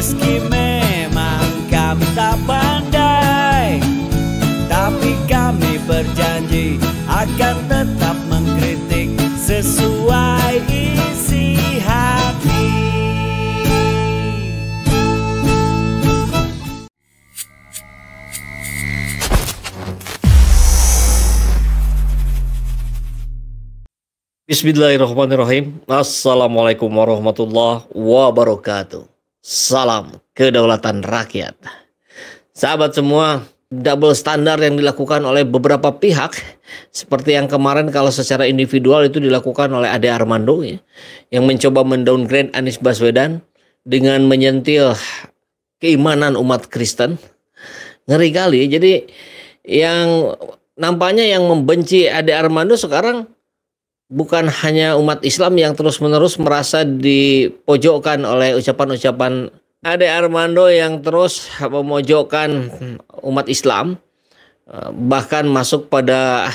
Meski memang kami tak pandai, tapi kami berjanji akan tetap mengkritik sesuai isi hati. Bismillahirrahmanirrahim. Assalamualaikum warahmatullahi wabarakatuh. Salam kedaulatan rakyat. Sahabat semua, double standar yang dilakukan oleh beberapa pihak, seperti yang kemarin kalau secara individual itu dilakukan oleh Ade Armando ya, yang mencoba mendowngrade Anies Baswedan dengan menyentil keimanan umat Kristen. Ngeri kali. Jadi yang nampaknya yang membenci Ade Armando sekarang bukan hanya umat Islam yang terus-menerus merasa dipojokkan oleh ucapan-ucapan Ade Armando yang terus memojokkan umat Islam, bahkan masuk pada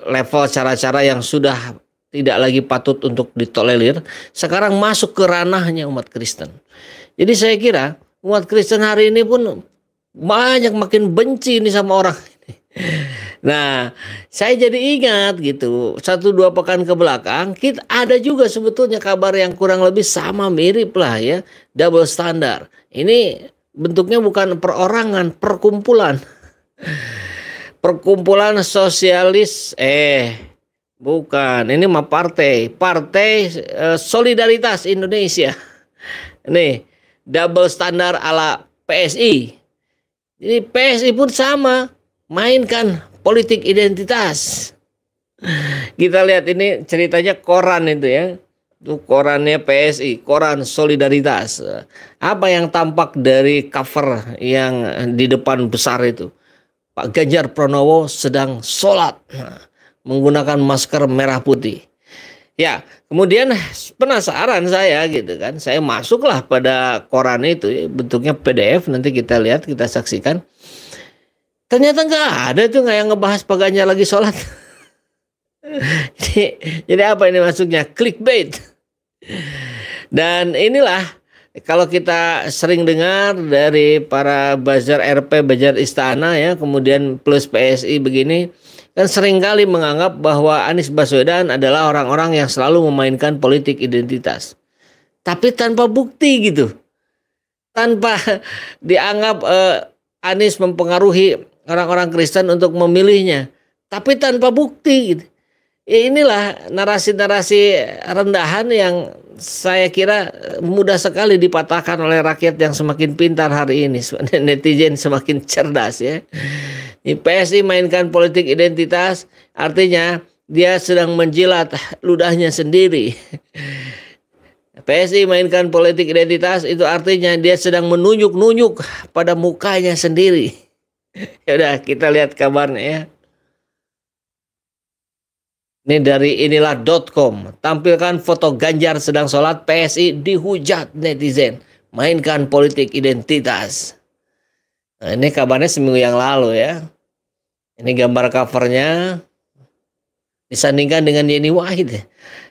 level cara-cara yang sudah tidak lagi patut untuk ditolerir, sekarang masuk ke ranahnya umat Kristen. Jadi saya kira umat Kristen hari ini pun banyak makin benci ini sama orang ini. Nah, saya jadi ingat gitu, 1-2 pekan ke belakang kita ada juga sebetulnya kabar yang kurang lebih sama mirip lah ya, double standar. Ini bentuknya bukan perorangan, perkumpulan. Perkumpulan sosialis, bukan, ini mah partai Solidaritas Indonesia. Nih, double standar ala PSI. Jadi PSI pun sama, mainkan politik identitas. Kita lihat ini ceritanya koran itu ya. Itu korannya PSI, koran Solidaritas. Apa yang tampak dari cover yang di depan besar itu? Pak Ganjar Pranowo sedang sholat menggunakan masker merah putih. Ya, kemudian penasaran saya gitu kan. Saya masuklah pada koran itu, bentuknya PDF, nanti kita lihat, kita saksikan. Ternyata nggak ada tuh nggak yang ngebahas Pak Ganjar lagi sholat. Jadi apa ini maksudnya? Clickbait. Dan inilah kalau kita sering dengar dari para buzzer RP, buzzer istana ya, kemudian plus PSI begini, kan seringkali menganggap bahwa Anies Baswedan adalah orang-orang yang selalu memainkan politik identitas. Tapi tanpa bukti gitu. Tanpa dianggap Anies mempengaruhi orang-orang Kristen untuk memilihnya, tapi tanpa bukti gitu. Ya inilah narasi-narasi rendahan yang saya kira mudah sekali dipatahkan oleh rakyat yang semakin pintar hari ini. Netizen semakin cerdas ya. Di PSI mainkan politik identitas, artinya dia sedang menjilat ludahnya sendiri. PSI mainkan politik identitas itu artinya dia sedang menunjuk-nunjuk pada mukanya sendiri. Ya udah, kita lihat kabarnya ya. Ini dari inilah.com. Tampilkan foto Ganjar sedang sholat, PSI dihujat netizen. Mainkan politik identitas. Nah, ini kabarnya seminggu yang lalu ya. Ini gambar covernya disandingkan dengan Yeni Wahid.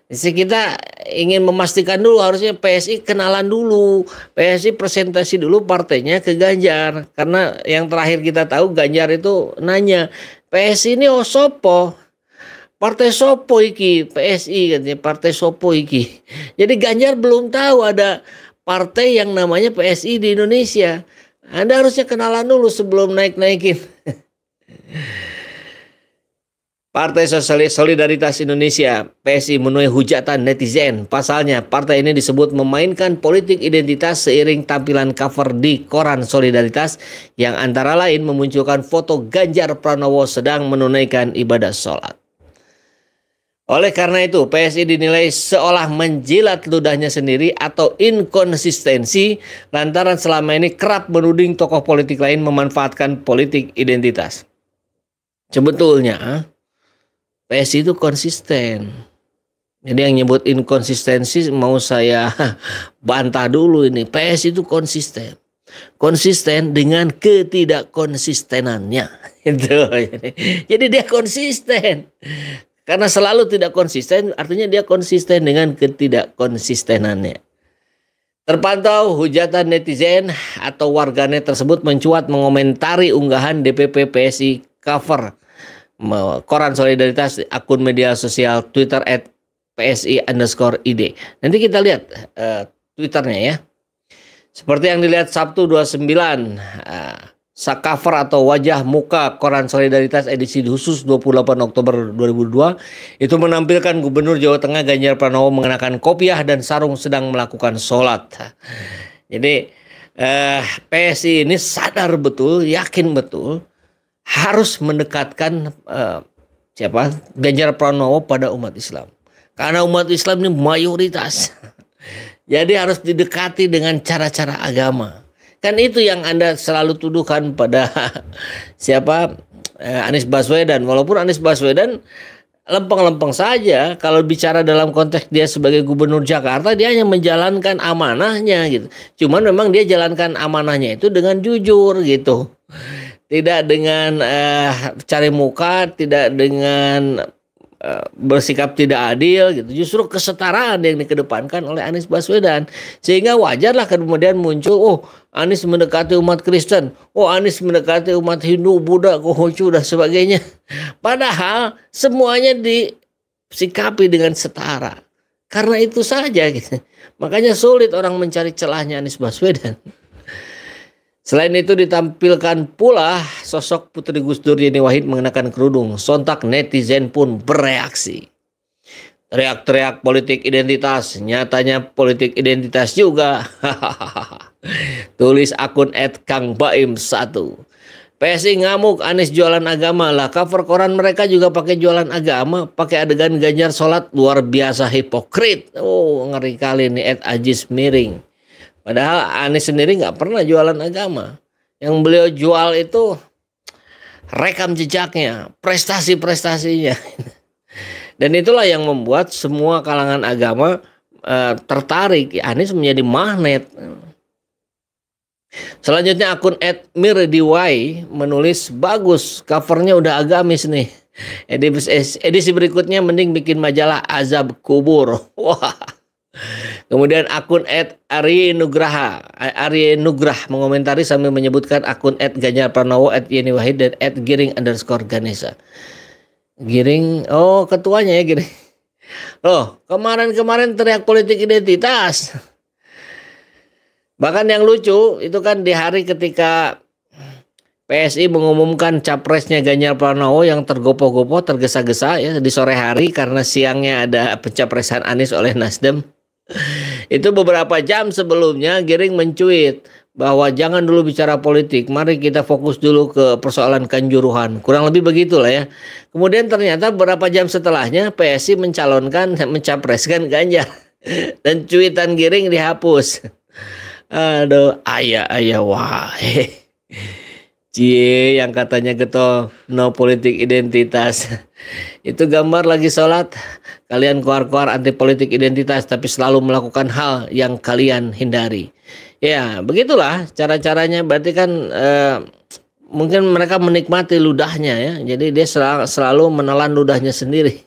Jadi kita ingin memastikan dulu, harusnya PSI kenalan dulu, PSI presentasi dulu partainya ke Ganjar. Karena yang terakhir kita tahu Ganjar itu nanya, PSI ini osopo, partai sopo iki, PSI katanya, partai sopo iki. Jadi Ganjar belum tahu ada partai yang namanya PSI di Indonesia. Anda harusnya kenalan dulu sebelum naik-naikin. Partai Solidaritas Indonesia PSI menuai hujatan netizen. Pasalnya partai ini disebut memainkan politik identitas seiring tampilan cover di koran Solidaritas yang antara lain memunculkan foto Ganjar Pranowo sedang menunaikan ibadah sholat. Oleh karena itu PSI dinilai seolah menjilat ludahnya sendiri atau inkonsistensi lantaran selama ini kerap menuding tokoh politik lain memanfaatkan politik identitas. Sebetulnya PSI itu konsisten. Jadi yang nyebut inkonsistensi mau saya bantah dulu ini. PSI itu konsisten. Konsisten dengan ketidakkonsistenannya. Itu. Jadi dia konsisten. Karena selalu tidak konsisten, artinya dia konsisten dengan ketidakkonsistenannya. Terpantau hujatan netizen atau warganet tersebut mencuat mengomentari unggahan DPP PSI cover koran solidaritas akun media sosial Twitter @PSI_ID. Nanti kita lihat Twitternya ya. Seperti yang dilihat Sabtu 29, cover atau wajah muka koran solidaritas edisi khusus 28 Oktober 2002 itu menampilkan Gubernur Jawa Tengah Ganjar Pranowo mengenakan kopiah dan sarung sedang melakukan sholat. Jadi PSI ini sadar betul, yakin betul harus mendekatkan Ganjar Pranowo pada umat Islam. Karena umat Islam ini mayoritas. Jadi harus didekati dengan cara-cara agama. Kan itu yang Anda selalu tuduhkan pada Anies Baswedan. Walaupun Anies Baswedan lempeng-lempeng saja kalau bicara dalam konteks dia sebagai Gubernur Jakarta, dia hanya menjalankan amanahnya gitu. Cuman memang dia jalankan amanahnya itu dengan jujur gitu. Tidak dengan cari muka, tidak dengan bersikap tidak adil gitu. Justru kesetaraan yang dikedepankan oleh Anies Baswedan. Sehingga wajarlah kemudian muncul Anies mendekati umat Kristen, Anies mendekati umat Hindu, Buddha, Konghucu dan sebagainya. Padahal semuanya disikapi dengan setara. Karena itu saja gitu. Makanya sulit orang mencari celahnya Anies Baswedan. Selain itu ditampilkan pula sosok Putri Gus Dur Yeni Wahid mengenakan kerudung. Sontak netizen pun bereaksi. Teriak-teriak politik identitas, nyatanya politik identitas juga. Tulis akun @kangbaim1. PSI ngamuk Anies jualan agama lah. Cover koran mereka juga pakai jualan agama, pakai adegan Ganjar sholat, luar biasa hipokrit. Ngeri kali nih @Ajis Miring. Padahal Anies sendiri nggak pernah jualan agama. Yang beliau jual itu rekam jejaknya, prestasi-prestasinya. Dan itulah yang membuat semua kalangan agama tertarik. Anies menjadi magnet. Selanjutnya akun @mirdiwai menulis, bagus, covernya udah agamis nih. Edisi berikutnya mending bikin majalah azab kubur. Wah. Kemudian akun @Arye Nugrah mengomentari sambil menyebutkan akun @Ganjar Pranowo, @Yeni Wahid dan @Giring_Ganesha. Giring, ketuanya ya Giring. Kemarin teriak politik identitas. Bahkan yang lucu itu kan di hari ketika PSI mengumumkan capresnya Ganjar Pranowo yang tergopoh-gopoh, tergesa-gesa ya di sore hari karena siangnya ada pencapresan Anies oleh Nasdem. Itu beberapa jam sebelumnya Giring mencuit bahwa jangan dulu bicara politik, mari kita fokus dulu ke persoalan Kanjuruhan. Kurang lebih begitulah ya. Kemudian ternyata beberapa jam setelahnya PSI mencapreskan Ganjar dan cuitan Giring dihapus. Aduh, ayah wah. Cie yang katanya ketua no politik identitas. Itu gambar lagi sholat. Kalian keluar-keluar anti politik identitas tapi selalu melakukan hal yang kalian hindari. Ya begitulah cara-caranya. Berarti kan mungkin mereka menikmati ludahnya ya. Jadi dia selalu menelan ludahnya sendiri.